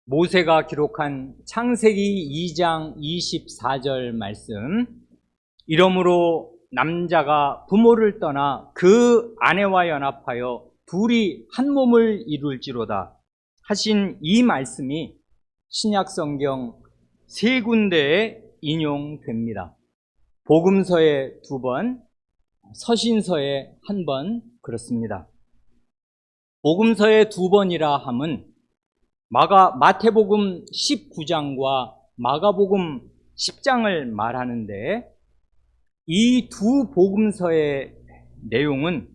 모세가 기록한 창세기 2장 24절 말씀, 이러므로 남자가 부모를 떠나 그 아내와 연합하여 둘이 한 몸을 이룰지로다 하신 이 말씀이 신약성경 세 군데에 인용됩니다. 복음서에 2번, 서신서에 1번 그렇습니다. 복음서에 2번이라 함은 마태복음 19장과 마가복음 10장을 말하는데, 이 두 복음서의 내용은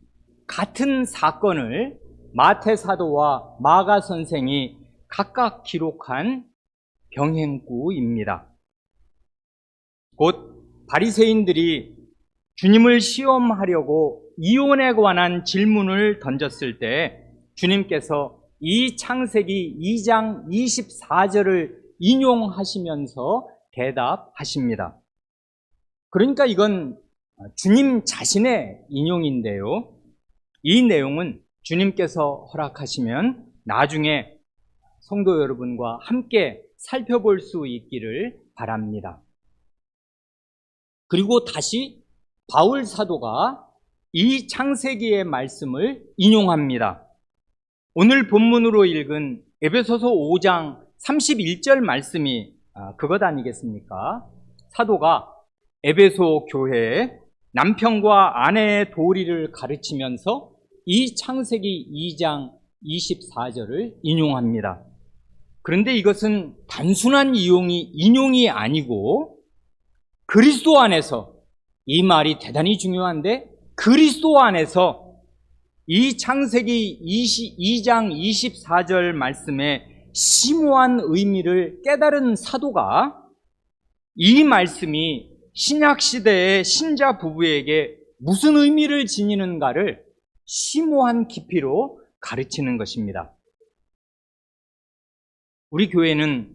같은 사건을 마태 사도와 마가 선생이 각각 기록한 병행구입니다. 곧 바리새인들이 주님을 시험하려고 이혼에 관한 질문을 던졌을 때 주님께서 이 창세기 2장 24절을 인용하시면서 대답하십니다. 그러니까 이건 주님 자신의 인용인데요, 이 내용은 주님께서 허락하시면 나중에 성도 여러분과 함께 살펴볼 수 있기를 바랍니다. 그리고 다시 바울 사도가 이 창세기의 말씀을 인용합니다. 오늘 본문으로 읽은 에베소서 5장 31절 말씀이 그것 아니겠습니까? 사도가 에베소 교회에 남편과 아내의 도리를 가르치면서 이 창세기 2장 24절을 인용합니다. 그런데 이것은 단순한 인용이 아니고, 그리스도 안에서, 이 말이 대단히 중요한데, 그리스도 안에서 이 창세기 2장 24절 말씀의 심오한 의미를 깨달은 사도가 이 말씀이 신약시대의 신자 부부에게 무슨 의미를 지니는가를 심오한 깊이로 가르치는 것입니다. 우리 교회는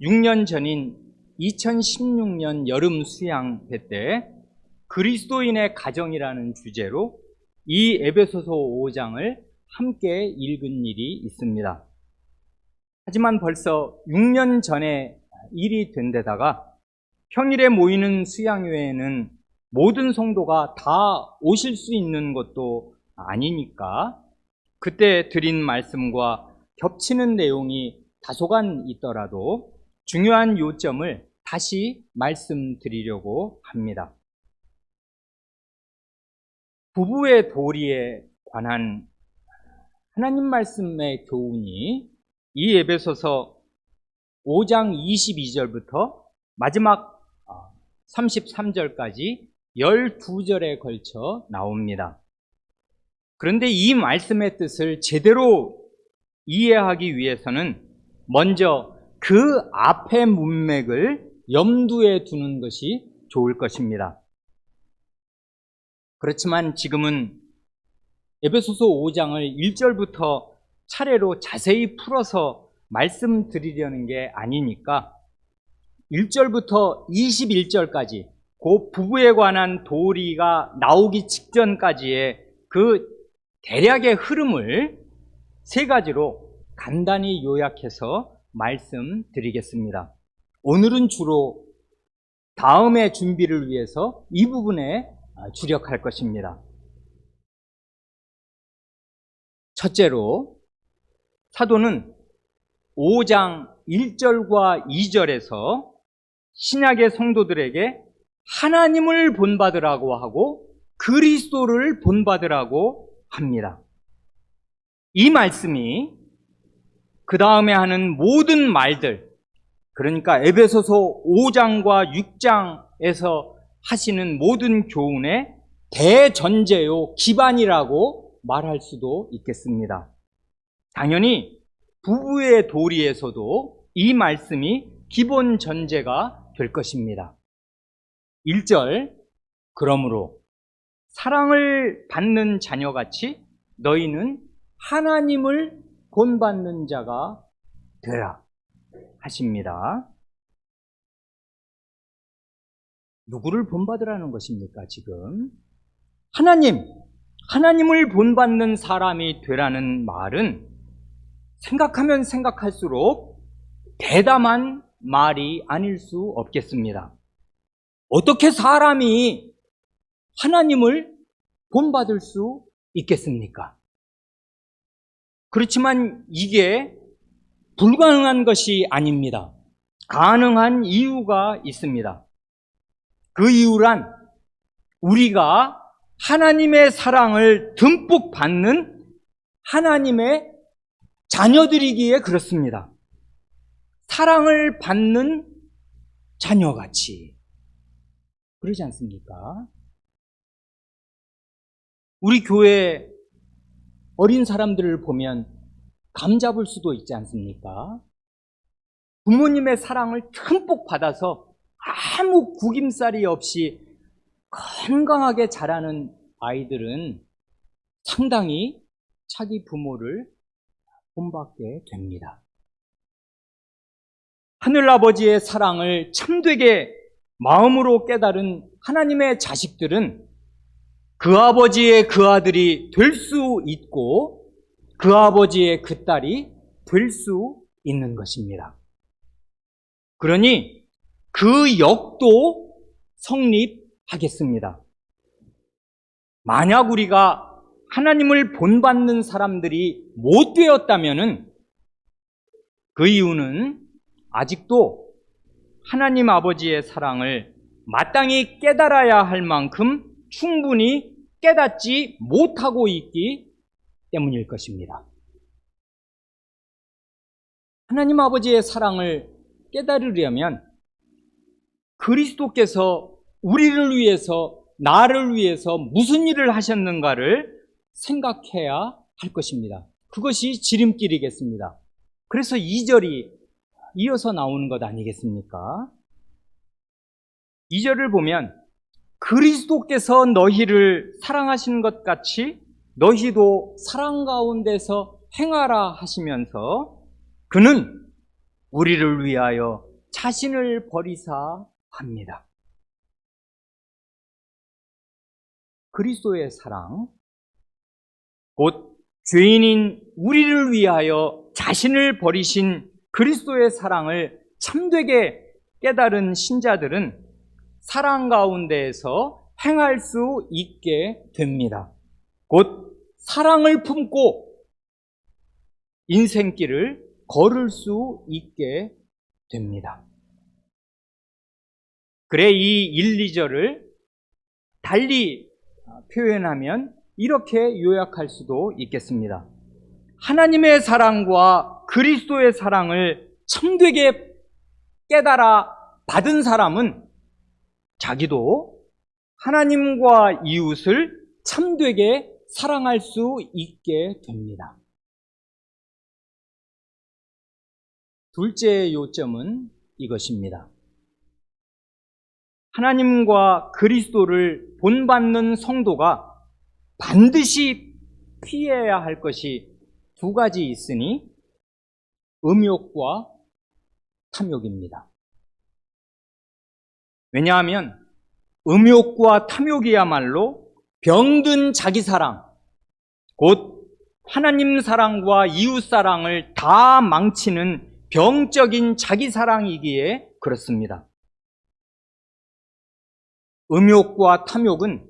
6년 전인 2016년 여름 수양회 때 그리스도인의 가정이라는 주제로 이 에베소서 5장을 함께 읽은 일이 있습니다. 하지만 벌써 6년 전에 일이 된 데다가 평일에 모이는 수양회에는 모든 성도가 다 오실 수 있는 것도 아니니까 그때 드린 말씀과 겹치는 내용이 다소간 있더라도 중요한 요점을 다시 말씀드리려고 합니다. 부부의 도리에 관한 하나님 말씀의 교훈이 이 에베소서 5장 22절부터 마지막 33절까지 12절에 걸쳐 나옵니다. 그런데 이 말씀의 뜻을 제대로 이해하기 위해서는 먼저 그 앞의 문맥을 염두에 두는 것이 좋을 것입니다. 그렇지만 지금은 에베소서 5장을 1절부터 차례로 자세히 풀어서 말씀드리려는 게 아니니까 1절부터 21절까지 그 부부에 관한 도리가 나오기 직전까지의 그 대략의 흐름을 세 가지로 간단히 요약해서 말씀드리겠습니다. 오늘은 주로 다음의 준비를 위해서 이 부분에 주력할 것입니다. 첫째로, 사도는 5장 1절과 2절에서 신약의 성도들에게 하나님을 본받으라고 하고 그리스도를 본받으라고 합니다. 이 말씀이 그 다음에 하는 모든 말들, 그러니까 에베소서 5장과 6장에서 하시는 모든 교훈의 대전제요, 기반이라고 말할 수도 있겠습니다. 당연히 부부의 도리에서도 이 말씀이 기본 전제가 될 것입니다. 1절, 그러므로 사랑을 받는 자녀같이 너희는 하나님을 본받는 자가 되라 하십니다. 누구를 본받으라는 것입니까, 지금? 하나님을 본받는 사람이 되라는 말은 생각하면 생각할수록 대담한 말이 아닐 수 없겠습니다. 어떻게 사람이 하나님을 본받을 수 있겠습니까? 그렇지만 이게 불가능한 것이 아닙니다. 가능한 이유가 있습니다. 그 이유란 우리가 하나님의 사랑을 듬뿍 받는 하나님의 자녀들이기에 그렇습니다. 사랑을 받는 자녀같이. 그러지 않습니까? 우리 교회 어린 사람들을 보면 감 잡을 수도 있지 않습니까? 부모님의 사랑을 듬뿍 받아서 아무 구김살이 없이 건강하게 자라는 아이들은 상당히 자기 부모를 본받게 됩니다. 하늘아버지의 사랑을 참되게 마음으로 깨달은 하나님의 자식들은 그 아버지의 그 아들이 될 수 있고 그 아버지의 그 딸이 될 수 있는 것입니다. 그러니 그 역도 성립하겠습니다. 만약 우리가 하나님을 본받는 사람들이 못 되었다면은 그 이유는 아직도 하나님 아버지의 사랑을 마땅히 깨달아야 할 만큼 충분히 깨닫지 못하고 있기 때문일 것입니다. 하나님 아버지의 사랑을 깨달으려면 그리스도께서 우리를 위해서, 나를 위해서 무슨 일을 하셨는가를 생각해야 할 것입니다. 그것이 지름길이겠습니다. 그래서 2절이 이어서 나오는 것 아니겠습니까? 2절을 보면 그리스도께서 너희를 사랑하신 것 같이 너희도 사랑 가운데서 행하라 하시면서 그는 우리를 위하여 자신을 버리사 합니다. 그리스도의 사랑, 곧 죄인인 우리를 위하여 자신을 버리신 그리스도의 사랑을 참되게 깨달은 신자들은 사랑 가운데에서 행할 수 있게 됩니다. 곧 사랑을 품고 인생길을 걸을 수 있게 됩니다. 그래 이 1, 2절을 달리 표현하면 이렇게 요약할 수도 있겠습니다. 하나님의 사랑과 그리스도의 사랑을 참되게 깨달아 받은 사람은 자기도 하나님과 이웃을 참되게 사랑할 수 있게 됩니다. 둘째 요점은 이것입니다. 하나님과 그리스도를 본받는 성도가 반드시 피해야 할 것이 두 가지 있으니 음욕과 탐욕입니다. 왜냐하면 음욕과 탐욕이야말로 병든 자기사랑, 곧 하나님 사랑과 이웃 사랑을 다 망치는 병적인 자기사랑이기에 그렇습니다. 음욕과 탐욕은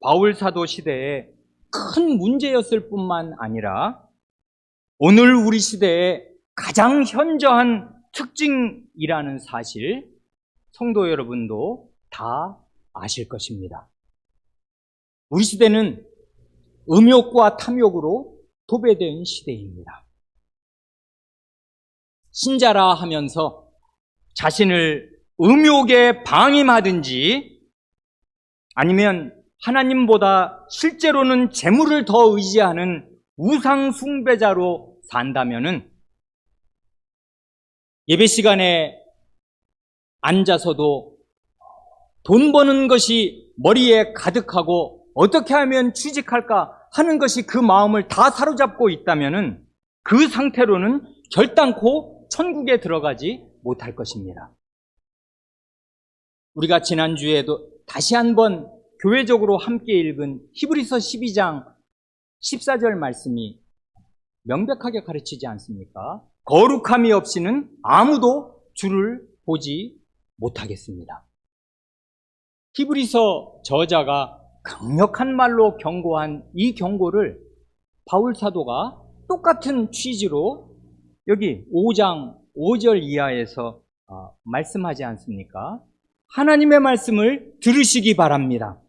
바울 사도 시대에 큰 문제였을 뿐만 아니라 오늘 우리 시대에 가장 현저한 특징이라는 사실 성도 여러분도 다 아실 것입니다. 우리 시대는 음욕과 탐욕으로 도배된 시대입니다. 신자라 하면서 자신을 음욕에 방임하든지 아니면 하나님보다 실제로는 재물을 더 의지하는 우상 숭배자로 산다면은 예배 시간에 앉아서도 돈 버는 것이 머리에 가득하고 어떻게 하면 취직할까 하는 것이 그 마음을 다 사로잡고 있다면은 그 상태로는 결단코 천국에 들어가지 못할 것입니다. 우리가 지난주에도 다시 한번 교회적으로 함께 읽은 히브리서 12장 14절 말씀이 명백하게 가르치지 않습니까? 거룩함이 없이는 아무도 주를 보지 못하겠습니다. 히브리서 저자가 강력한 말로 경고한 이 경고를 바울 사도가 똑같은 취지로 여기 5장 5절 이하에서 말씀하지 않습니까? 하나님의 말씀을 들으시기 바랍니다.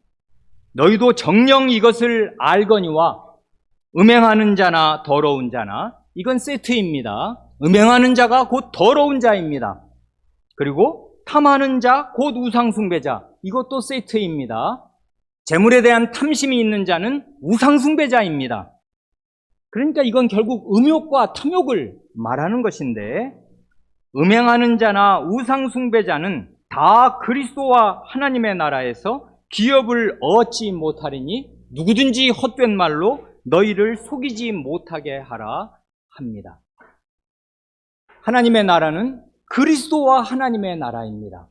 너희도 정녕 이것을 알거니와 음행하는 자나 더러운 자나, 이건 세트입니다. 음행하는 자가 곧 더러운 자입니다. 그리고 탐하는 자 곧 우상숭배자, 이것도 세트입니다. 재물에 대한 탐심이 있는 자는 우상숭배자입니다. 그러니까 이건 결국 음욕과 탐욕을 말하는 것인데, 음행하는 자나 우상숭배자는 다 그리스도와 하나님의 나라에서 기업을 얻지 못하리니 누구든지 헛된 말로 너희를 속이지 못하게 하라 합니다. 하나님의 나라는 그리스도와 하나님의 나라입니다.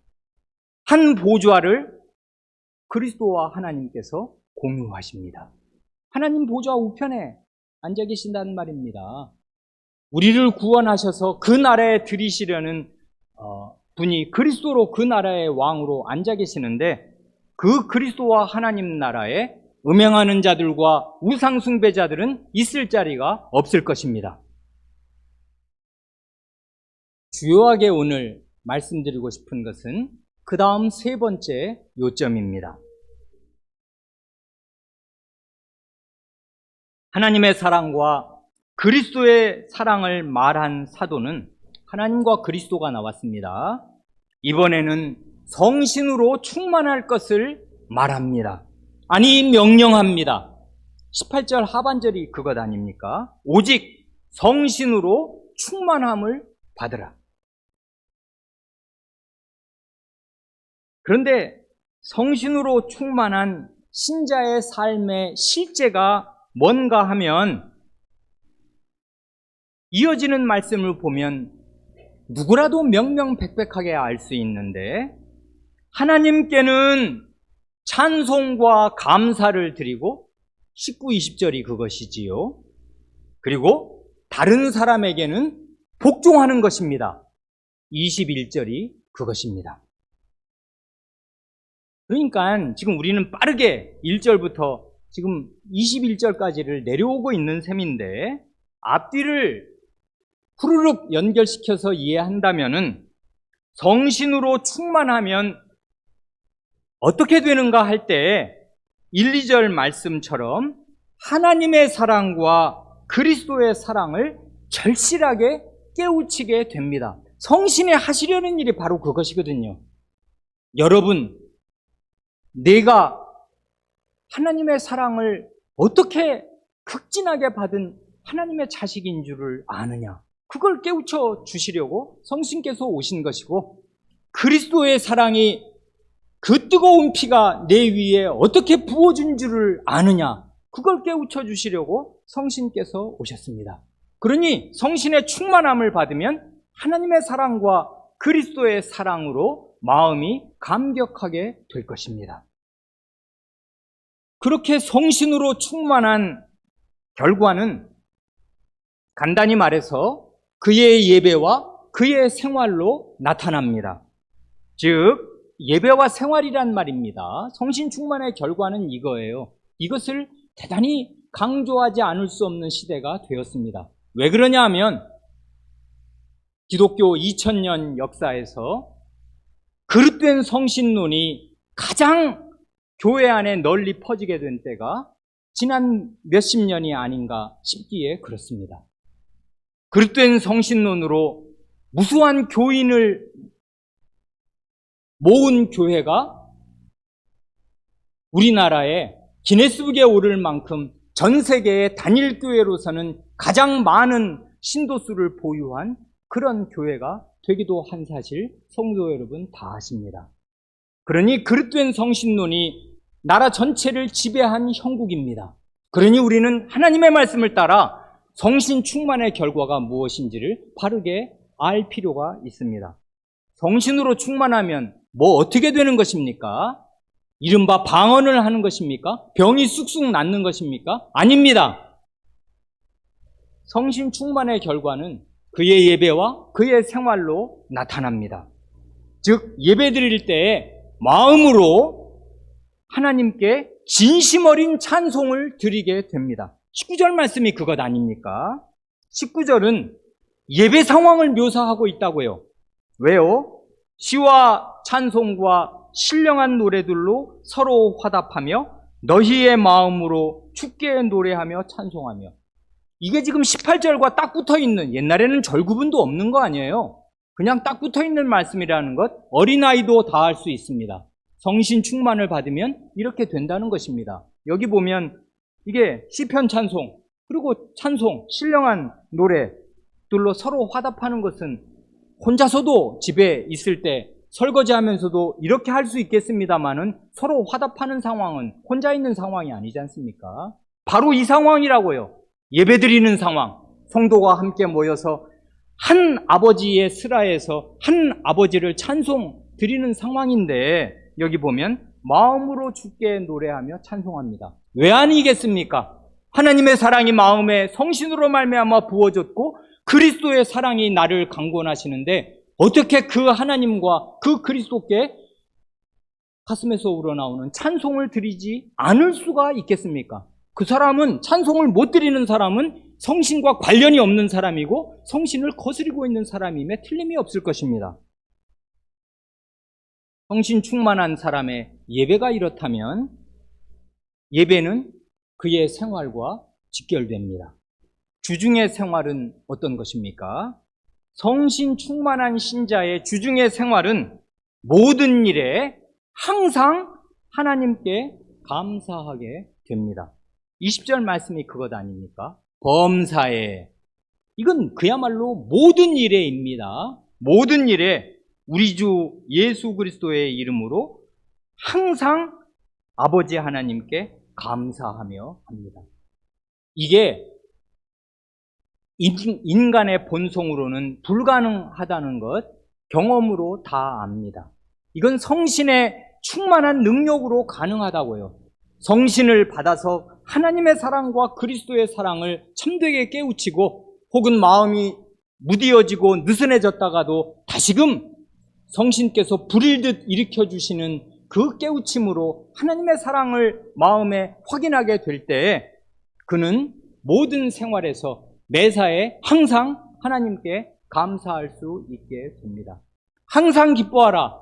한 보좌를 그리스도와 하나님께서 공유하십니다. 하나님 보좌 우편에 앉아 계신다는 말입니다. 우리를 구원하셔서 그 나라에 들이시려는 분이 그리스도로 그 나라의 왕으로 앉아 계시는데, 그 그리스도와 하나님 나라에 음행하는 자들과 우상숭배자들은 있을 자리가 없을 것입니다. 주요하게 오늘 말씀드리고 싶은 것은 그 다음 세 번째 요점입니다. 하나님의 사랑과 그리스도의 사랑을 말한 사도는 하나님과 그리스도가 나왔습니다. 이번에는 성신으로 충만할 것을 말합니다. 아니, 명령합니다. 18절 하반절이 그것 아닙니까? 오직 성신으로 충만함을 받으라. 그런데 성신으로 충만한 신자의 삶의 실제가 뭔가 하면, 이어지는 말씀을 보면 누구라도 명명백백하게 알 수 있는데, 하나님께는 찬송과 감사를 드리고, 19, 20절이 그것이지요. 그리고 다른 사람에게는 복종하는 것입니다. 21절이 그것입니다. 그러니까 지금 우리는 빠르게 1절부터 지금 21절까지를 내려오고 있는 셈인데, 앞뒤를 후루룩 연결시켜서 이해한다면은 성신으로 충만하면 어떻게 되는가 할 때 1, 2절 말씀처럼 하나님의 사랑과 그리스도의 사랑을 절실하게 깨우치게 됩니다. 성신이 하시려는 일이 바로 그것이거든요. 여러분, 내가 하나님의 사랑을 어떻게 극진하게 받은 하나님의 자식인 줄을 아느냐? 그걸 깨우쳐 주시려고 성신께서 오신 것이고, 그리스도의 사랑이 그 뜨거운 피가 내 위에 어떻게 부어준 줄을 아느냐? 그걸 깨우쳐 주시려고 성신께서 오셨습니다. 그러니 성신의 충만함을 받으면 하나님의 사랑과 그리스도의 사랑으로 마음이 감격하게 될 것입니다. 그렇게 성신으로 충만한 결과는 간단히 말해서 그의 예배와 그의 생활로 나타납니다. 즉, 예배와 생활이란 말입니다. 성신 충만의 결과는 이거예요. 이것을 대단히 강조하지 않을 수 없는 시대가 되었습니다. 왜 그러냐 하면 기독교 2000년 역사에서 그릇된 성신론이 가장 교회 안에 널리 퍼지게 된 때가 지난 몇십 년이 아닌가 싶기에 그렇습니다. 그릇된 성신론으로 무수한 교인을 모은 교회가 우리나라에 기네스북에 오를 만큼 전 세계의 단일 교회로서는 가장 많은 신도수를 보유한 그런 교회가 되기도 한 사실 성도 여러분 다 아십니다. 그러니 그릇된 성신론이 나라 전체를 지배한 형국입니다. 그러니 우리는 하나님의 말씀을 따라 성신 충만의 결과가 무엇인지를 바르게 알 필요가 있습니다. 성신으로 충만하면 뭐 어떻게 되는 것입니까? 이른바 방언을 하는 것입니까? 병이 쑥쑥 낫는 것입니까? 아닙니다. 성신 충만의 결과는 그의 예배와 그의 생활로 나타납니다. 즉 예배드릴 때에 마음으로 하나님께 진심 어린 찬송을 드리게 됩니다. 19절 말씀이 그것 아닙니까? 19절은 예배 상황을 묘사하고 있다고요. 왜요? 시와 찬송과 신령한 노래들로 서로 화답하며 너희의 마음으로 주께 노래하며 찬송하며. 이게 지금 18절과 딱 붙어있는, 옛날에는 절 구분도 없는 거 아니에요. 그냥 딱 붙어있는 말씀이라는 것, 어린아이도 다 할 수 있습니다. 성신 충만을 받으면 이렇게 된다는 것입니다. 여기 보면 이게 시편 찬송, 그리고 찬송, 신령한 노래들로 서로 화답하는 것은 혼자서도 집에 있을 때 설거지하면서도 이렇게 할 수 있겠습니다만은 서로 화답하는 상황은 혼자 있는 상황이 아니지 않습니까? 바로 이 상황이라고요. 예배드리는 상황, 성도가 함께 모여서 한 아버지의 슬하에서 한 아버지를 찬송 드리는 상황인데, 여기 보면 마음으로 주께 노래하며 찬송합니다. 왜 아니겠습니까? 하나님의 사랑이 마음에 성신으로 말미암아 부어졌고 그리스도의 사랑이 나를 강권하시는데, 어떻게 그 하나님과 그 그리스도께 가슴에서 우러나오는 찬송을 드리지 않을 수가 있겠습니까? 그 사람은, 찬송을 못 드리는 사람은 성신과 관련이 없는 사람이고 성신을 거스리고 있는 사람임에 틀림이 없을 것입니다. 성신 충만한 사람의 예배가 이렇다면 예배는 그의 생활과 직결됩니다. 주중의 생활은 어떤 것입니까? 성신 충만한 신자의 주중의 생활은 모든 일에 항상 하나님께 감사하게 됩니다. 20절 말씀이 그것 아닙니까? 범사에. 이건 그야말로 모든 일에입니다. 모든 일에 우리 주 예수 그리스도의 이름으로 항상 아버지 하나님께 감사하며 합니다. 이게 인간의 본성으로는 불가능하다는 것 경험으로 다 압니다. 이건 성신의 충만한 능력으로 가능하다고요. 성신을 받아서 하나님의 사랑과 그리스도의 사랑을 참되게 깨우치고, 혹은 마음이 무디어지고 느슨해졌다가도 다시금 성신께서 불일듯 일으켜주시는 그 깨우침으로 하나님의 사랑을 마음에 확인하게 될 때 그는 모든 생활에서 매사에 항상 하나님께 감사할 수 있게 됩니다. 항상 기뻐하라,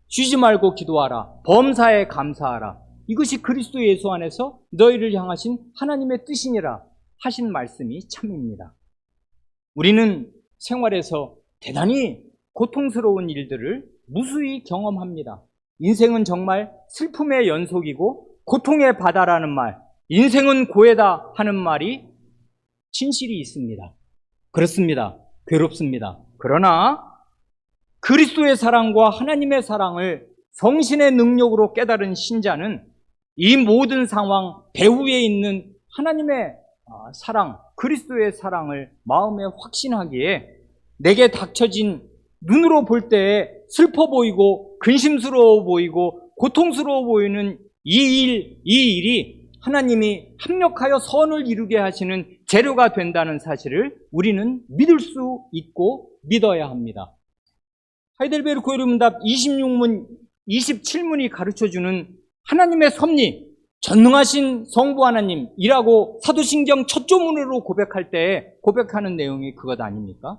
쉬지 말고 기도하라, 범사에 감사하라. 이것이 그리스도 예수 안에서 너희를 향하신 하나님의 뜻이니라 하신 말씀이 참입니다. 우리는 생활에서 대단히 고통스러운 일들을 무수히 경험합니다. 인생은 정말 슬픔의 연속이고 고통의 바다라는 말, 인생은 고해다 하는 말이 진실이 있습니다. 그렇습니다. 괴롭습니다. 그러나 그리스도의 사랑과 하나님의 사랑을 성신의 능력으로 깨달은 신자는 이 모든 상황 배후에 있는 하나님의 사랑, 그리스도의 사랑을 마음에 확신하기에 내게 닥쳐진, 눈으로 볼 때 슬퍼 보이고 근심스러워 보이고 고통스러워 보이는 이 일이 하나님이 합력하여 선을 이루게 하시는 재료가 된다는 사실을 우리는 믿을 수 있고 믿어야 합니다. 하이델베르크 요리문답 26문, 27문이 가르쳐주는 하나님의 섭리, 전능하신 성부 하나님이라고 사도신경 첫 조문으로 고백할 때 고백하는 내용이 그것 아닙니까?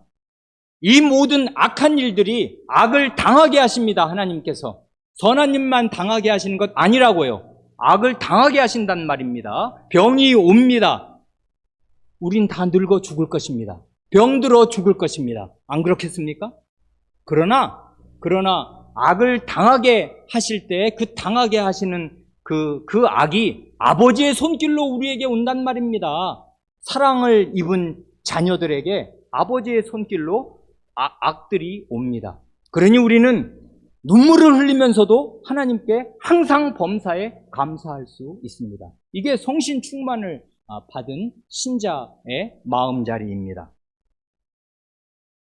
이 모든 악한 일들이 악을 당하게 하십니다. 하나님께서 선한 일만 당하게 하시는 것 아니라고요. 악을 당하게 하신단 말입니다. 병이 옵니다. 우린 다 늙어 죽을 것입니다. 병들어 죽을 것입니다. 안 그렇겠습니까? 그러나 악을 당하게 하실 때 그 당하게 하시는 그 악이 아버지의 손길로 우리에게 온단 말입니다. 사랑을 입은 자녀들에게 아버지의 손길로 악들이 옵니다. 그러니 우리는 눈물을 흘리면서도 하나님께 항상 범사에 감사할 수 있습니다. 이게 성신 충만을 받은 신자의 마음자리입니다.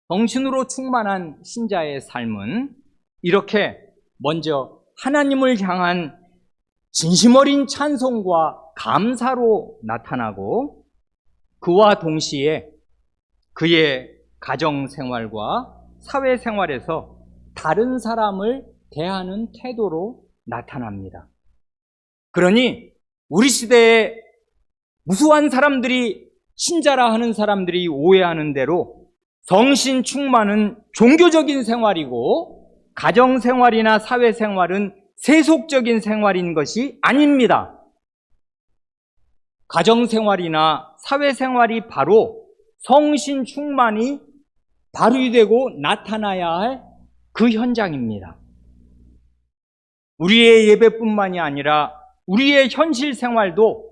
성신으로 충만한 신자의 삶은 이렇게 먼저 하나님을 향한 진심 어린 찬송과 감사로 나타나고, 그와 동시에 그의 가정생활과 사회생활에서 다른 사람을 대하는 태도로 나타납니다. 그러니 우리 시대에 무수한 사람들이, 신자라 하는 사람들이 오해하는 대로 성신 충만은 종교적인 생활이고 가정생활이나 사회생활은 세속적인 생활인 것이 아닙니다. 가정생활이나 사회생활이 바로 성신 충만이 발휘되고 나타나야 할 그 현장입니다. 우리의 예배뿐만이 아니라 우리의 현실 생활도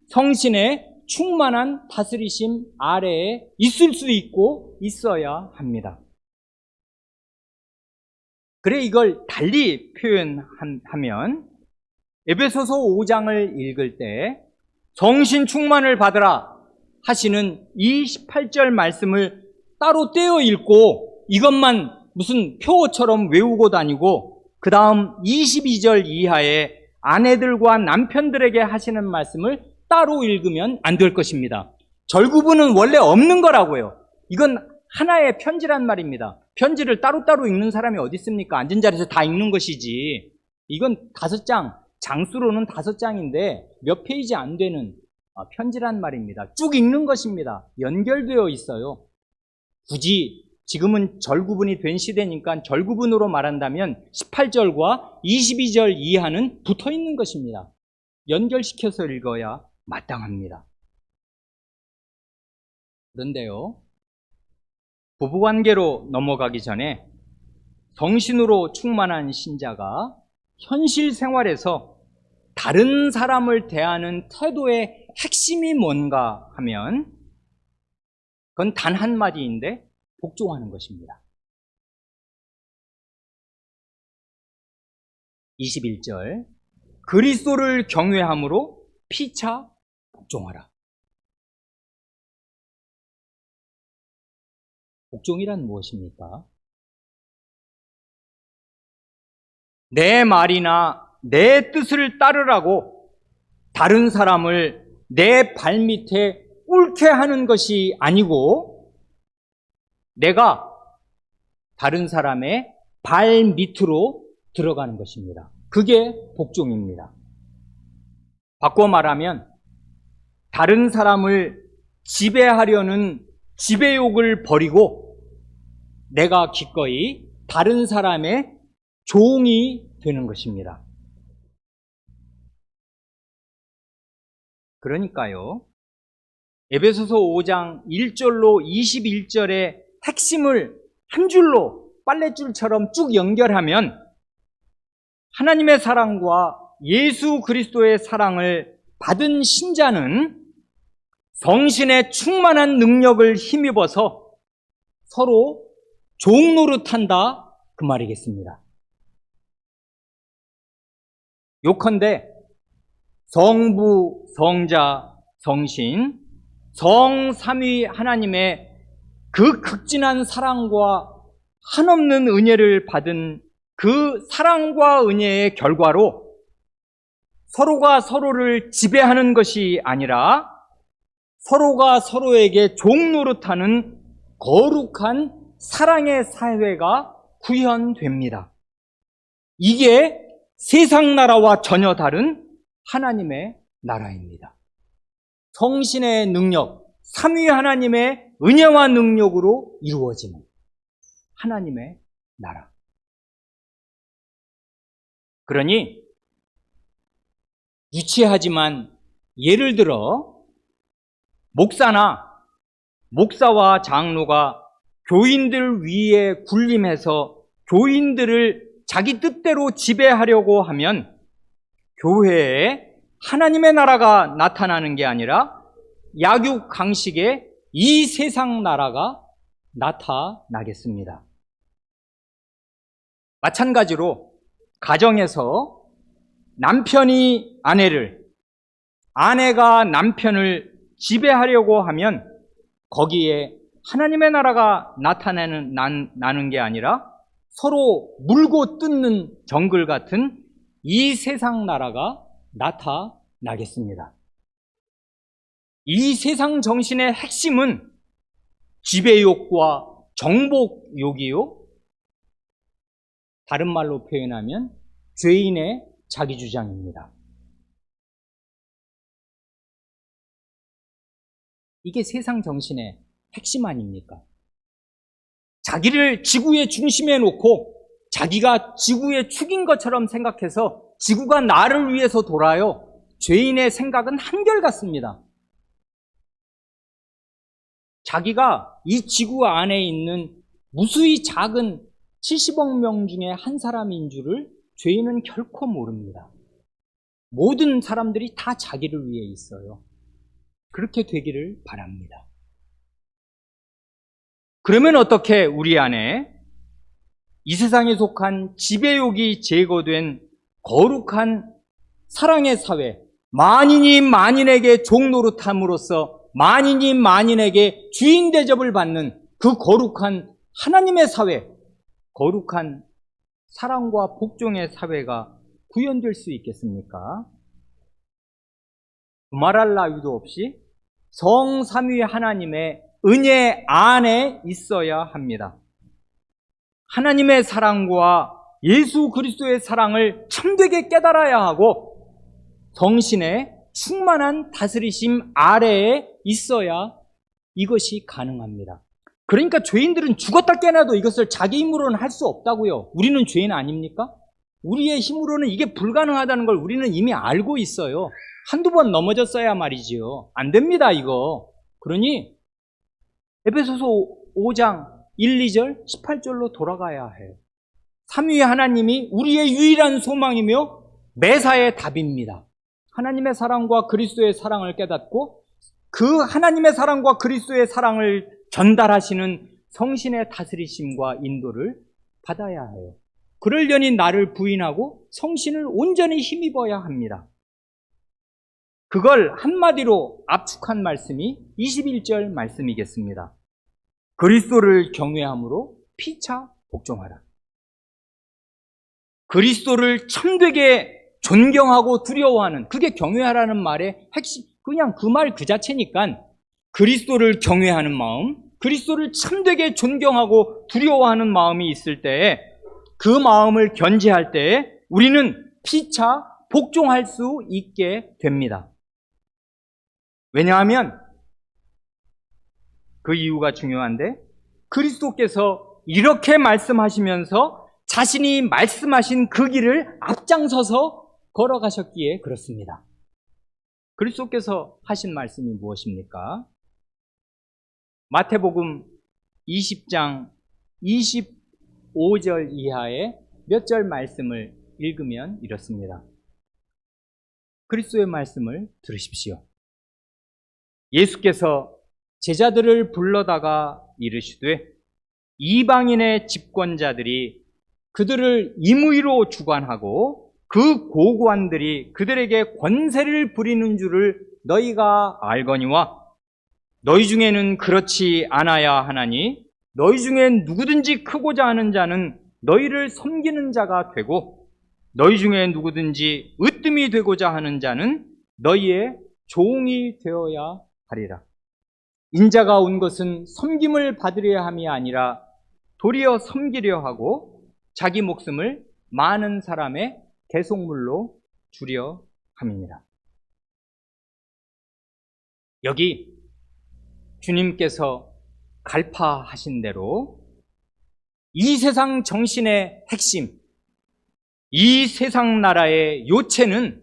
성신의 충만한 다스리심 아래에 있을 수 있고 있어야 합니다. 그래 이걸 달리 표현하면 에베소서 5장을 읽을 때 성신 충만을 받으라 하시는 이 18절 말씀을 따로 떼어 읽고 이것만 무슨 표어처럼 외우고 다니고 그 다음 22절 이하에 아내들과 남편들에게 하시는 말씀을 따로 읽으면 안 될 것입니다. 절구분은 원래 없는 거라고요. 이건 하나의 편지란 말입니다. 편지를 따로따로 읽는 사람이 어디 있습니까? 앉은 자리에서 다 읽는 것이지. 이건 5장, 장수로는 5장인데 몇 페이지 안 되는 편지란 말입니다. 쭉 읽는 것입니다. 연결되어 있어요. 굳이 지금은 절구분이 된 시대니까 절구분으로 말한다면 18절과 22절 이하는 붙어 있는 것입니다. 연결시켜서 읽어야 마땅합니다. 그런데요, 부부관계로 넘어가기 전에 성신으로 충만한 신자가 현실 생활에서 다른 사람을 대하는 태도의 핵심이 뭔가 하면 그건 단 한마디인데 복종하는 것입니다. 21절 그리스도를 경외함으로 피차 복종하라. 복종이란 무엇입니까? 내 말이나 내 뜻을 따르라고 다른 사람을 내 발밑에 꿇게 하는 것이 아니고 내가 다른 사람의 발밑으로 들어가는 것입니다. 그게 복종입니다. 바꿔 말하면 다른 사람을 지배하려는 지배욕을 버리고 내가 기꺼이 다른 사람의 종이 되는 것입니다. 그러니까요, 에베소서 5장 1절로 21절의 핵심을 한 줄로 빨랫줄처럼 쭉 연결하면 하나님의 사랑과 예수 그리스도의 사랑을 받은 신자는 성신의 충만한 능력을 힘입어서 서로 종노릇한다 그 말이겠습니다. 요컨대 성부, 성자, 성신, 성삼위 하나님의 그 극진한 사랑과 한없는 은혜를 받은 그 사랑과 은혜의 결과로 서로가 서로를 지배하는 것이 아니라 서로가 서로에게 종노릇하는 거룩한 사랑의 사회가 구현됩니다. 이게 세상 나라와 전혀 다른 하나님의 나라입니다. 성신의 능력, 삼위 하나님의 은혜와 능력으로 이루어지는 하나님의 나라. 그러니 유치하지만 예를 들어 목사와 장로가 교인들 위에 군림해서 교인들을 자기 뜻대로 지배하려고 하면 교회에 하나님의 나라가 나타나는 게 아니라 약육강식의 이 세상 나라가 나타나겠습니다. 마찬가지로 가정에서 남편이 아내를, 아내가 남편을 지배하려고 하면 거기에 하나님의 나라가 나는 게 아니라 서로 물고 뜯는 정글 같은 이 세상 나라가 나타나겠습니다. 이 세상 정신의 핵심은 지배욕과 정복욕이요. 다른 말로 표현하면 죄인의 자기주장입니다. 이게 세상 정신의 핵심 아닙니까? 자기를 지구의 중심에 놓고 자기가 지구의 축인 것처럼 생각해서 지구가 나를 위해서 돌아요. 죄인의 생각은 한결같습니다. 자기가 이 지구 안에 있는 무수히 작은 70억 명 중에 한 사람인 줄을 죄인은 결코 모릅니다. 모든 사람들이 다 자기를 위해 있어요. 그렇게 되기를 바랍니다. 그러면 어떻게 우리 안에 이 세상에 속한 지배욕이 제거된 거룩한 사랑의 사회, 만인이 만인에게 종노릇함으로써 만인이 만인에게 주인 대접을 받는 그 거룩한 하나님의 사회, 거룩한 사랑과 복종의 사회가 구현될 수 있겠습니까? 두말할 나위도 없이 성삼위 하나님의 은혜 안에 있어야 합니다. 하나님의 사랑과 예수 그리스도의 사랑을 참되게 깨달아야 하고 성신의 충만한 다스리심 아래에 있어야 이것이 가능합니다. 그러니까 죄인들은 죽었다 깨어나도 이것을 자기 힘으로는 할 수 없다고요. 우리는 죄인 아닙니까? 우리의 힘으로는 이게 불가능하다는 걸 우리는 이미 알고 있어요. 한두 번 넘어졌어야 말이지요. 안 됩니다, 이거. 그러니 에베소서 5장 1, 2절, 18절로 돌아가야 해요. 삼위의 하나님이 우리의 유일한 소망이며 매사의 답입니다. 하나님의 사랑과 그리스도의 사랑을 깨닫고 그 하나님의 사랑과 그리스도의 사랑을 전달하시는 성신의 다스리심과 인도를 받아야 해요. 그러려니 나를 부인하고 성신을 온전히 힘입어야 합니다. 그걸 한마디로 압축한 말씀이 21절 말씀이겠습니다. 그리스도를 경외함으로 피차 복종하라. 그리스도를 참되게 존경하고 두려워하는, 그게 경외하라는 말의 핵심, 그냥 그 말 그 자체니까 그리스도를 경외하는 마음, 그리스도를 참되게 존경하고 두려워하는 마음이 있을 때에 그 마음을 견지할 때에 우리는 피차 복종할 수 있게 됩니다. 왜냐하면 그 이유가 중요한데 그리스도께서 이렇게 말씀하시면서 자신이 말씀하신 그 길을 앞장서서 걸어가셨기에 그렇습니다. 그리스도께서 하신 말씀이 무엇입니까? 마태복음 20장 25절 이하의 몇 절 말씀을 읽으면 이렇습니다. 그리스도의 말씀을 들으십시오. 예수께서 제자들을 불러다가 이르시되 이방인의 집권자들이 그들을 임의로 주관하고 그 고관들이 그들에게 권세를 부리는 줄을 너희가 알거니와 너희 중에는 그렇지 않아야 하나니 너희 중에 누구든지 크고자 하는 자는 너희를 섬기는 자가 되고 너희 중에 누구든지 으뜸이 되고자 하는 자는 너희의 종이 되어야 하리라. 인자가 온 것은 섬김을 받으려 함이 아니라 도리어 섬기려 하고 자기 목숨을 많은 사람의 대속물로 주려 함이니라. 여기 주님께서 갈파하신 대로 이 세상 정신의 핵심, 이 세상 나라의 요체는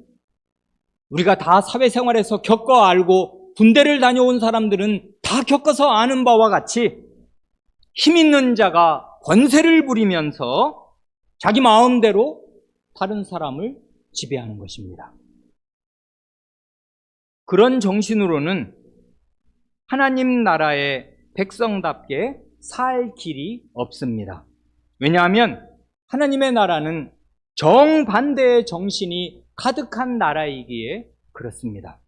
우리가 다 사회생활에서 겪어 알고 군대를 다녀온 사람들은 다 겪어서 아는 바와 같이 힘 있는 자가 권세를 부리면서 자기 마음대로 다른 사람을 지배하는 것입니다. 그런 정신으로는 하나님 나라의 백성답게 살 길이 없습니다. 왜냐하면 하나님의 나라는 정반대의 정신이 가득한 나라이기에 그렇습니다.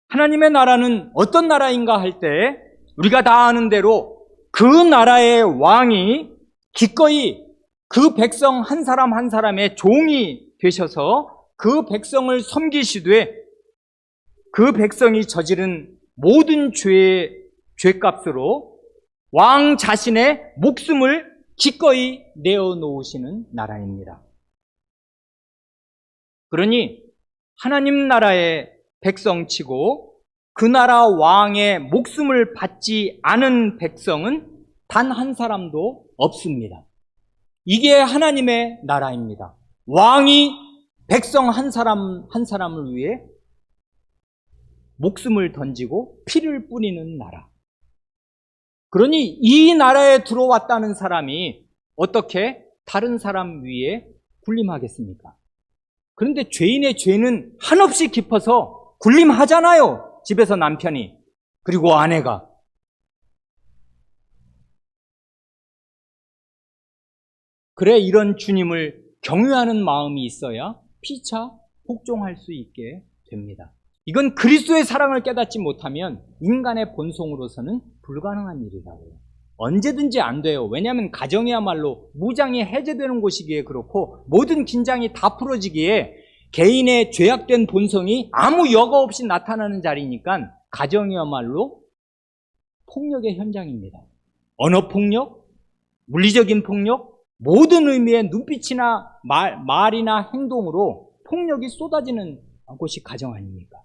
하나님의 나라는 어떤 나라인가 할 때 우리가 다 아는 대로 그 나라의 왕이 기꺼이 그 백성 한 사람 한 사람의 종이 되셔서 그 백성을 섬기시되 그 백성이 저지른 모든 죄의 죄값으로 왕 자신의 목숨을 기꺼이 내어놓으시는 나라입니다. 그러니 하나님 나라의 백성치고 그 나라 왕의 목숨을 받지 않은 백성은 단 한 사람도 없습니다. 이게 하나님의 나라입니다. 왕이 백성 한 사람을 위해 목숨을 던지고 피를 뿌리는 나라. 그러니 이 나라에 들어왔다는 사람이 어떻게 다른 사람 위에 군림하겠습니까? 그런데 죄인의 죄는 한없이 깊어서 군림하잖아요. 집에서 남편이, 그리고 아내가. 그래, 이런 주님을 경외하는 마음이 있어야 피차 복종할 수 있게 됩니다. 이건 그리스도의 사랑을 깨닫지 못하면 인간의 본성으로서는 불가능한 일이라고요. 언제든지 안 돼요. 왜냐하면 가정이야말로 무장이 해제되는 곳이기에 그렇고 모든 긴장이 다 풀어지기에 개인의 죄악된 본성이 아무 여과 없이 나타나는 자리니까 가정이야말로 폭력의 현장입니다. 언어폭력, 물리적인 폭력, 모든 의미의 눈빛이나 말이나 행동으로 폭력이 쏟아지는 곳이 가정 아닙니까?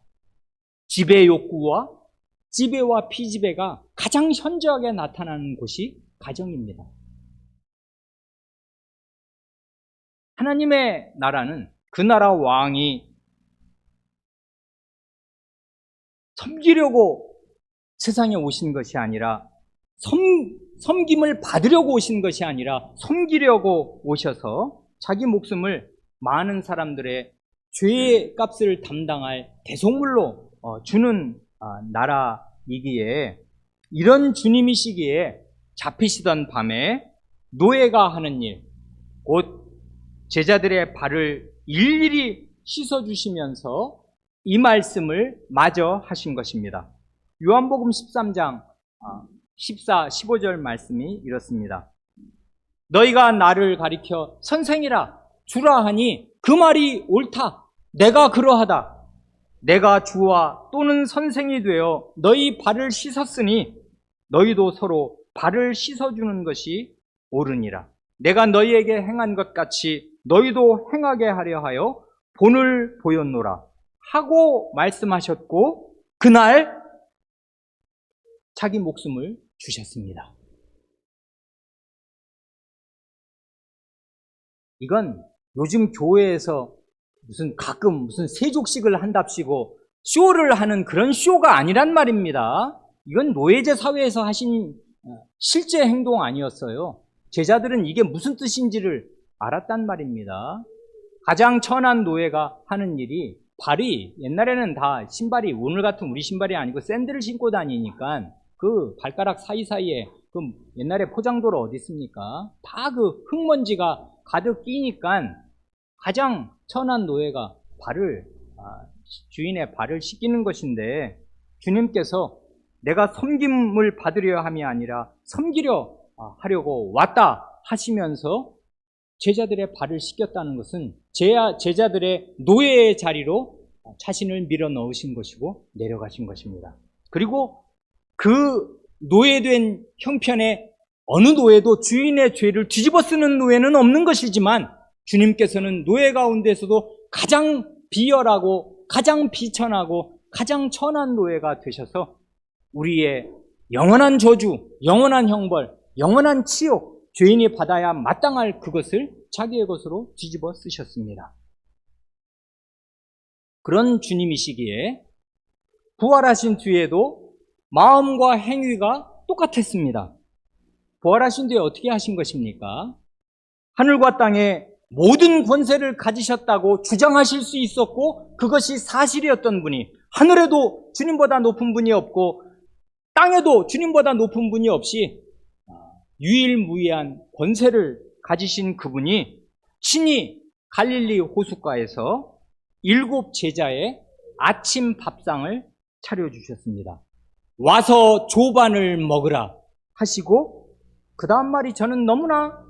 지배 욕구와 지배와 피지배가 가장 현저하게 나타나는 곳이 가정입니다. 하나님의 나라는 그 나라 왕이 섬기려고 세상에 오신 것이 아니라 섬김을 받으려고 오신 것이 아니라 섬기려고 오셔서 자기 목숨을 많은 사람들의 죄의 값을 담당할 대속물로 주는 나라이기에 이런 주님이시기에 잡히시던 밤에 노예가 하는 일, 곧 제자들의 발을 일일이 씻어주시면서 이 말씀을 마저 하신 것입니다. 요한복음 13장 14, 15절 말씀이 이렇습니다. 너희가 나를 가리켜 선생이라 주라 하니 그 말이 옳다. 내가 그러하다. 내가 주와 또는 선생이 되어 너희 발을 씻었으니 너희도 서로 발을 씻어주는 것이 옳으니라. 내가 너희에게 행한 것 같이 너희도 행하게 하려 하여 본을 보였노라 하고 말씀하셨고 그날 자기 목숨을 주셨습니다. 이건 요즘 교회에서 가끔 무슨 세족식을 한답시고 쇼를 하는 그런 쇼가 아니란 말입니다. 이건 노예제 사회에서 하신 실제 행동 아니었어요. 제자들은 이게 무슨 뜻인지를 알았단 말입니다. 가장 천한 노예가 하는 일이 발이 옛날에는 다 신발이 오늘 같은 우리 신발이 아니고 샌들을 신고 다니니까 그 발가락 사이사이에 그 옛날에 포장도로 어디 있습니까? 다 그 흙먼지가 가득 끼니까 가장 천한 노예가 주인의 발을 씻기는 것인데 주님께서 내가 섬김을 받으려 함이 아니라 섬기려 하려고 왔다 하시면서 제자들의 발을 씻겼다는 것은 제자들의 노예의 자리로 자신을 밀어 넣으신 것이고 내려가신 것입니다. 그리고 그 노예된 형편에 어느 노예도 주인의 죄를 뒤집어 쓰는 노예는 없는 것이지만 주님께서는 노예 가운데서도 가장 비열하고 가장 비천하고 가장 천한 노예가 되셔서 우리의 영원한 저주, 영원한 형벌, 영원한 치욕, 죄인이 받아야 마땅할 그것을 자기의 것으로 뒤집어 쓰셨습니다. 그런 주님이시기에 부활하신 뒤에도 마음과 행위가 똑같았습니다. 부활하신 뒤에 어떻게 하신 것입니까? 하늘과 땅에 모든 권세를 가지셨다고 주장하실 수 있었고 그것이 사실이었던 분이 하늘에도 주님보다 높은 분이 없고 땅에도 주님보다 높은 분이 없이 유일무이한 권세를 가지신 그분이 친히 갈릴리 호숫가에서 7 제자의 아침 밥상을 차려주셨습니다. 와서 조반을 먹으라 하시고 그 다음 말이 저는 너무나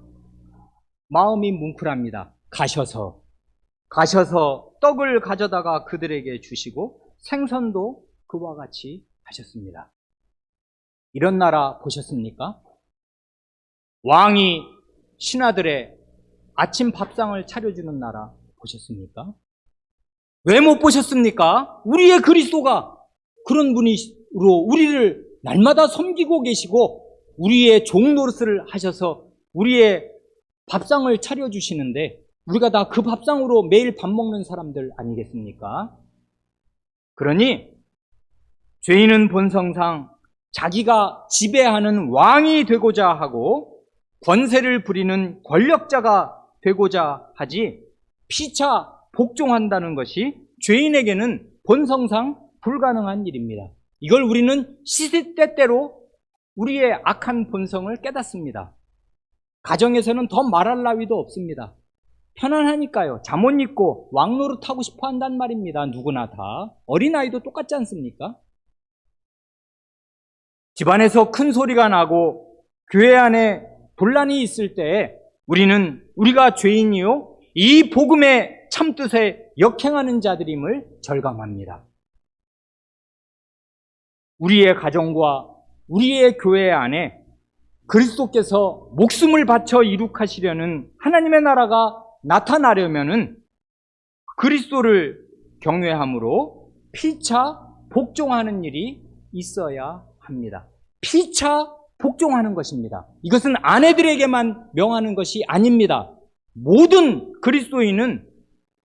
마음이 뭉클합니다. 가셔서 떡을 가져다가 그들에게 주시고 생선도 그와 같이 하셨습니다. 이런 나라 보셨습니까? 왕이 신하들의 아침 밥상을 차려주는 나라 보셨습니까? 왜 못 보셨습니까? 우리의 그리스도가 그런 분으로 우리를 날마다 섬기고 계시고 우리의 종 노릇을 하셔서 우리의 밥상을 차려주시는데 우리가 다 그 밥상으로 매일 밥 먹는 사람들 아니겠습니까? 그러니 죄인은 본성상 자기가 지배하는 왕이 되고자 하고 권세를 부리는 권력자가 되고자 하지 피차 복종한다는 것이 죄인에게는 본성상 불가능한 일입니다. 이걸 우리는 시시때때로 우리의 악한 본성을 깨닫습니다. 가정에서는 더 말할 나위도 없습니다. 편안하니까요. 잠옷 입고 왕노릇 하고 싶어 한단 말입니다. 누구나 다. 어린아이도 똑같지 않습니까? 집안에서 큰 소리가 나고 교회 안에 분란이 있을 때 우리는 우리가 죄인이요 이 복음의 참뜻에 역행하는 자들임을 절감합니다. 우리의 가정과 우리의 교회 안에 그리스도께서 목숨을 바쳐 이룩하시려는 하나님의 나라가 나타나려면은 그리스도를 경외함으로 피차 복종하는 일이 있어야 합니다. 피차 복종하는 것입니다. 이것은 아내들에게만 명하는 것이 아닙니다. 모든 그리스도인은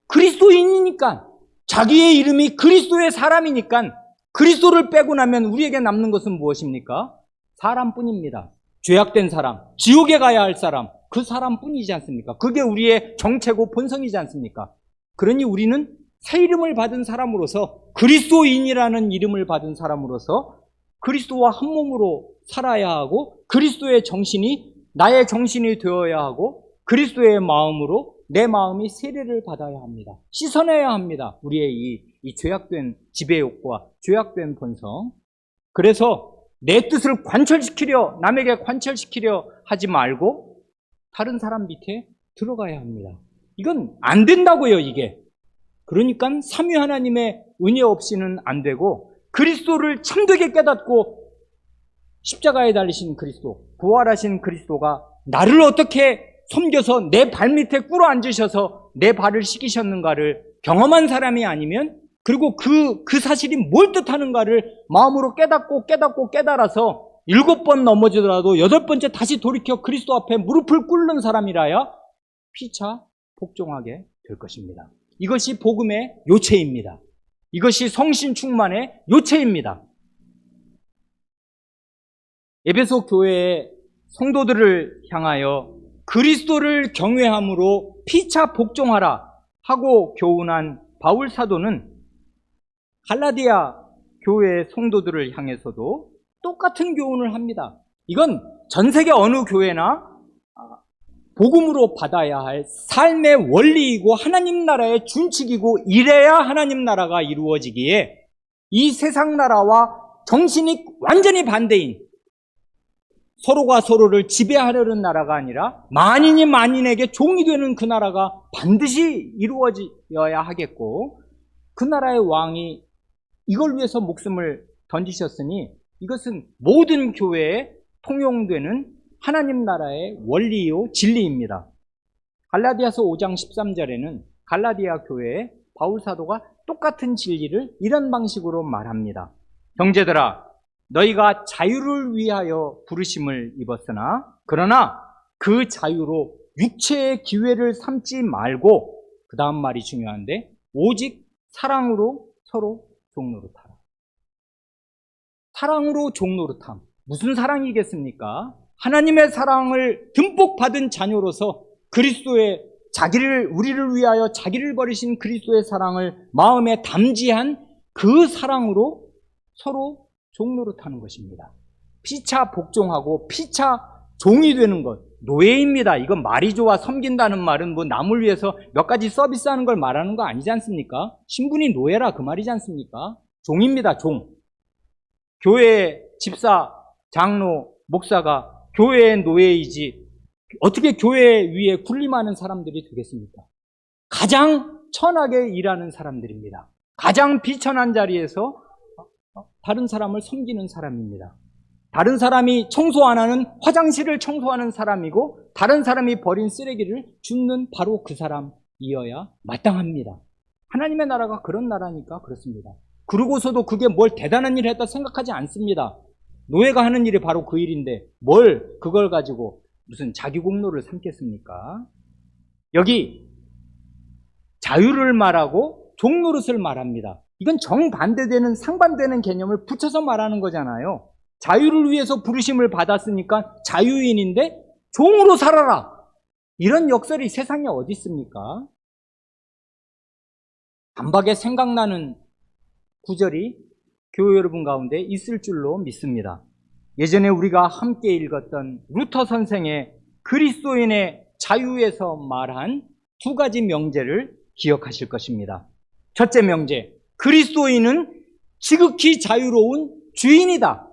그리스도인이니까 자기의 이름이 그리스도의 사람이니까 그리스도를 빼고 나면 우리에게 남는 것은 무엇입니까? 사람뿐입니다. 죄악된 사람, 지옥에 가야 할 사람, 그 사람뿐이지 않습니까? 그게 우리의 정체고 본성이지 않습니까? 그러니 우리는 새 이름을 받은 사람으로서 그리스도인이라는 이름을 받은 사람으로서 그리스도와 한 몸으로 살아야 하고 그리스도의 정신이 나의 정신이 되어야 하고 그리스도의 마음으로 내 마음이 세례를 받아야 합니다. 씻어내야 합니다. 우리의 이 죄악된 지배욕과 죄악된 본성. 그래서 내 뜻을 관철시키려 남에게 관철시키려 하지 말고 다른 사람 밑에 들어가야 합니다. 이건 안 된다고요, 이게. 그러니까 삼위 하나님의 은혜 없이는 안 되고 그리스도를 참되게 깨닫고 십자가에 달리신 그리스도, 부활하신 그리스도가 나를 어떻게 섬겨서 내 발밑에 꿇어 앉으셔서 내 발을 씻기셨는가를 경험한 사람이 아니면 그리고 그 사실이 뭘 뜻하는가를 마음으로 깨달아서 7번 넘어지더라도 8번째 다시 돌이켜 그리스도 앞에 무릎을 꿇는 사람이라야 피차 복종하게 될 것입니다. 이것이 복음의 요체입니다. 이것이 성신 충만의 요체입니다. 에베소 교회의 성도들을 향하여 그리스도를 경외함으로 피차 복종하라 하고 교훈한 바울 사도는 갈라디아 교회의 성도들을 향해서도 똑같은 교훈을 합니다. 이건 전 세계 어느 교회나 복음으로 받아야 할 삶의 원리이고 하나님 나라의 준칙이고 이래야 하나님 나라가 이루어지기에 이 세상 나라와 정신이 완전히 반대인 서로가 서로를 지배하려는 나라가 아니라 만인이 만인에게 종이 되는 그 나라가 반드시 이루어져야 하겠고 그 나라의 왕이 이걸 위해서 목숨을 던지셨으니 이것은 모든 교회에 통용되는 하나님 나라의 원리요 진리입니다. 갈라디아서 5장 13절에는 갈라디아 교회의 바울 사도가 똑같은 진리를 이런 방식으로 말합니다. 형제들아 너희가 자유를 위하여 부르심을 입었으나 그러나 그 자유로 육체의 기회를 삼지 말고 그 다음 말이 중요한데 오직 사랑으로 서로 종노릇하라. 사랑으로 종노릇함. 무슨 사랑이겠습니까? 하나님의 사랑을 듬뿍 받은 자녀로서 그리스도의 우리를 위하여 자기를 버리신 그리스도의 사랑을 마음에 담지한 그 사랑으로 서로 종노릇하는 것입니다. 피차 복종하고 피차 종이 되는 것, 노예입니다. 이건 말이 좋아 섬긴다는 말은 뭐 남을 위해서 몇 가지 서비스하는 걸 말하는 거 아니지 않습니까? 신분이 노예라 그 말이지 않습니까? 종입니다, 종. 교회의 집사, 장로, 목사가 교회의 노예이지 어떻게 교회 위에 군림하는 사람들이 되겠습니까? 가장 천하게 일하는 사람들입니다. 가장 비천한 자리에서 다른 사람을 섬기는 사람입니다. 다른 사람이 청소 안 하는 화장실을 청소하는 사람이고 다른 사람이 버린 쓰레기를 줍는 바로 그 사람이어야 마땅합니다. 하나님의 나라가 그런 나라니까 그렇습니다. 그러고서도 그게 뭘 대단한 일을 했다 생각하지 않습니다. 노예가 하는 일이 바로 그 일인데 뭘 그걸 가지고 무슨 자기 공로를 삼겠습니까? 여기 자유를 말하고 종노릇을 말합니다. 이건 정반대되는 상반되는 개념을 붙여서 말하는 거잖아요. 자유를 위해서 부르심을 받았으니까 자유인인데 종으로 살아라. 이런 역설이 세상에 어디 있습니까? 단박에 생각나는 구절이 교회 여러분 가운데 있을 줄로 믿습니다. 예전에 우리가 함께 읽었던 루터 선생의 그리스도인의 자유에서 말한 두 가지 명제를 기억하실 것입니다. 첫째 명제, 그리스도인은 지극히 자유로운 주인이다.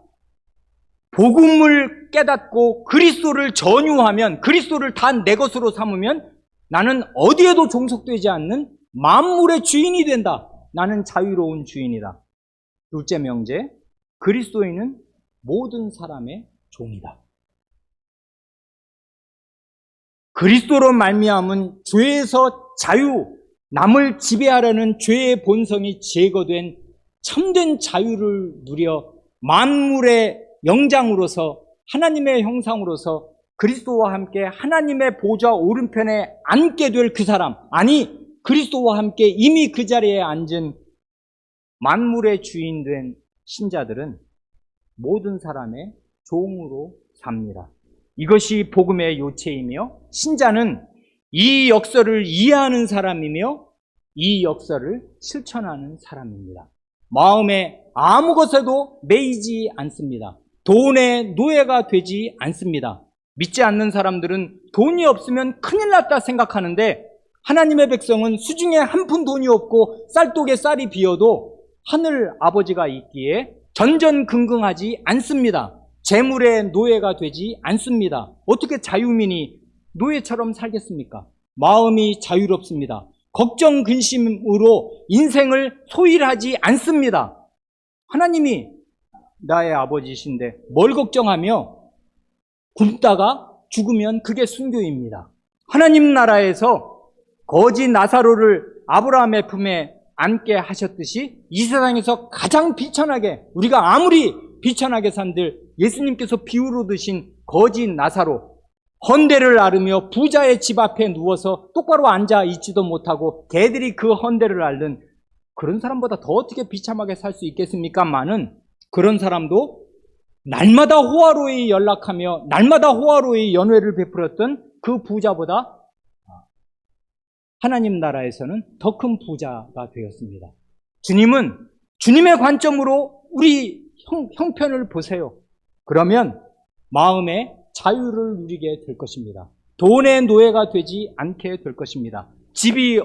복음을 깨닫고 그리스도를 전유하면, 그리스도를 다 내 것으로 삼으면 나는 어디에도 종속되지 않는 만물의 주인이 된다. 나는 자유로운 주인이다. 둘째 명제, 그리스도인은 모든 사람의 종이다. 그리스도로 말미암은 죄에서 자유, 남을 지배하려는 죄의 본성이 제거된 참된 자유를 누려 만물의 영장으로서 하나님의 형상으로서 그리스도와 함께 하나님의 보좌 오른편에 앉게 될 그 사람, 아니 그리스도와 함께 이미 그 자리에 앉은 만물의 주인 된 신자들은 모든 사람의 종으로 삽니다. 이것이 복음의 요체이며 신자는 이 역설을 이해하는 사람이며 이 역설을 실천하는 사람입니다. 마음에 아무 것에도 매이지 않습니다. 돈의 노예가 되지 않습니다. 믿지 않는 사람들은 돈이 없으면 큰일 났다 생각하는데 하나님의 백성은 수중에 한 푼 돈이 없고 쌀독에 쌀이 비어도 하늘 아버지가 있기에 전전긍긍하지 않습니다. 재물의 노예가 되지 않습니다. 어떻게 자유민이 노예처럼 살겠습니까? 마음이 자유롭습니다. 걱정 근심으로 인생을 소일하지 않습니다. 하나님이 나의 아버지이신데 뭘 걱정하며 굶다가 죽으면 그게 순교입니다. 하나님 나라에서 거지 나사로를 아브라함의 품에 앉게 하셨듯이 이 세상에서 가장 비천하게, 우리가 아무리 비천하게 산들 예수님께서 비유로 드신 거지 나사로, 헌대를 앓으며 부자의 집 앞에 누워서 똑바로 앉아 있지도 못하고 개들이 그 헌대를 앓는 그런 사람보다 더 어떻게 비참하게 살 수 있겠습니까마는 그런 사람도 날마다 호화로이 연락하며 날마다 호화로이 연회를 베풀었던 그 부자보다 하나님 나라에서는 더 큰 부자가 되었습니다. 주님은 주님의 관점으로 우리 형편을 보세요. 그러면 마음의 자유를 누리게 될 것입니다. 돈의 노예가 되지 않게 될 것입니다. 집이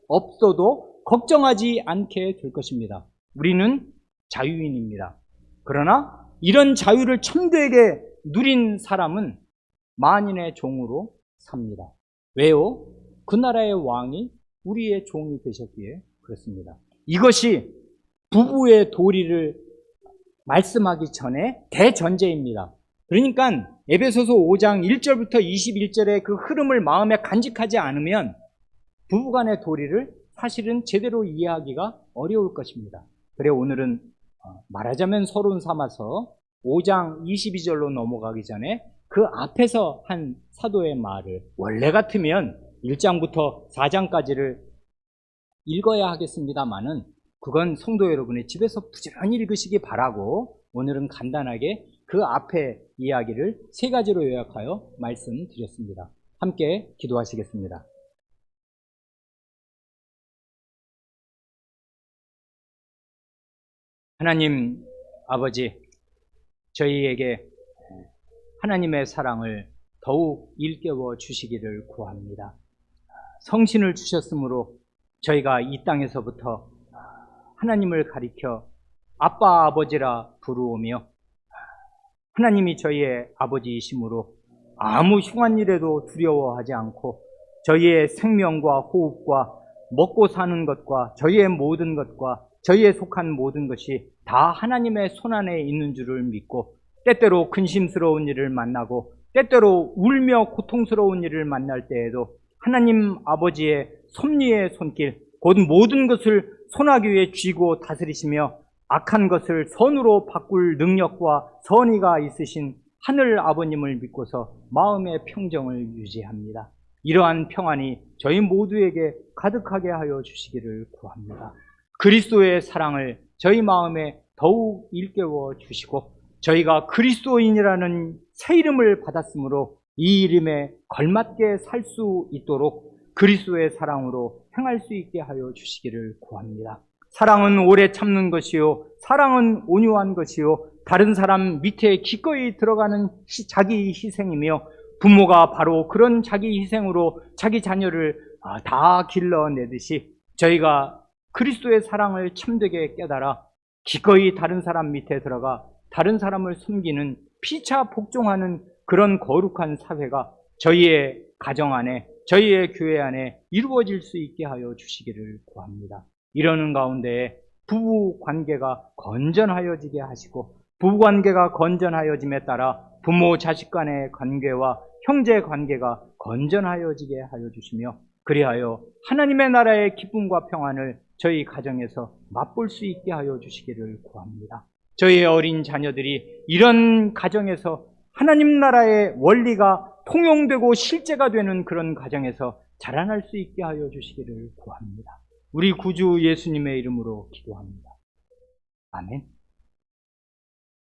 없어도 걱정하지 않게 될 것입니다. 우리는 자유인입니다. 그러나 이런 자유를 참되게 누린 사람은 만인의 종으로 삽니다. 왜요? 그 나라의 왕이 우리의 종이 되셨기에 그렇습니다. 이것이 부부의 도리를 말씀하기 전에 대전제입니다. 그러니까 에베소서 5장 1절부터 21절의 그 흐름을 마음에 간직하지 않으면 부부간의 도리를 사실은 제대로 이해하기가 어려울 것입니다. 그래 오늘은 말하자면 서론 삼아서 5장 22절로 넘어가기 전에 그 앞에서 한 사도의 말을 원래 같으면 1장부터 4장까지를 읽어야 하겠습니다만은 그건 성도 여러분의 집에서 부지런히 읽으시기 바라고 오늘은 간단하게 그 앞에 이야기를 세 가지로 요약하여 말씀드렸습니다. 함께 기도하시겠습니다. 하나님 아버지, 저희에게 하나님의 사랑을 더욱 일깨워 주시기를 구합니다. 성신을 주셨으므로 저희가 이 땅에서부터 하나님을 가리켜 아빠 아버지라 부르오며 하나님이 저희의 아버지이심으로 아무 흉한 일에도 두려워하지 않고 저희의 생명과 호흡과 먹고 사는 것과 저희의 모든 것과 저희에 속한 모든 것이 다 하나님의 손안에 있는 줄을 믿고 때때로 근심스러운 일을 만나고 때때로 울며 고통스러운 일을 만날 때에도 하나님 아버지의 섭리의 손길, 곧 모든 것을 손아귀 위에 쥐고 다스리시며 악한 것을 선으로 바꿀 능력과 선의가 있으신 하늘 아버님을 믿고서 마음의 평정을 유지합니다. 이러한 평안이 저희 모두에게 가득하게 하여 주시기를 구합니다. 그리스도의 사랑을 저희 마음에 더욱 일깨워 주시고 저희가 그리스도인이라는 새 이름을 받았으므로 이 이름에 걸맞게 살 수 있도록 그리스도의 사랑으로 행할 수 있게 하여 주시기를 구합니다. 사랑은 오래 참는 것이요, 사랑은 온유한 것이요, 다른 사람 밑에 기꺼이 들어가는 자기 희생이며 부모가 바로 그런 자기 희생으로 자기 자녀를 다 길러내듯이 저희가 그리스도의 사랑을 참되게 깨달아 기꺼이 다른 사람 밑에 들어가 다른 사람을 섬기는 피차 복종하는 그런 거룩한 사회가 저희의 가정 안에, 저희의 교회 안에 이루어질 수 있게 하여 주시기를 구합니다. 이러는 가운데 부부 관계가 건전하여지게 하시고 부부 관계가 건전하여짐에 따라 부모 자식 간의 관계와 형제 관계가 건전하여지게 하여 주시며 그리하여 하나님의 나라의 기쁨과 평안을 저희 가정에서 맛볼 수 있게 하여 주시기를 구합니다. 저희의 어린 자녀들이 이런 가정에서 하나님 나라의 원리가 통용되고 실제가 되는 그런 가정에서 자라날 수 있게 하여 주시기를 구합니다. 우리 구주 예수님의 이름으로 기도합니다. 아멘.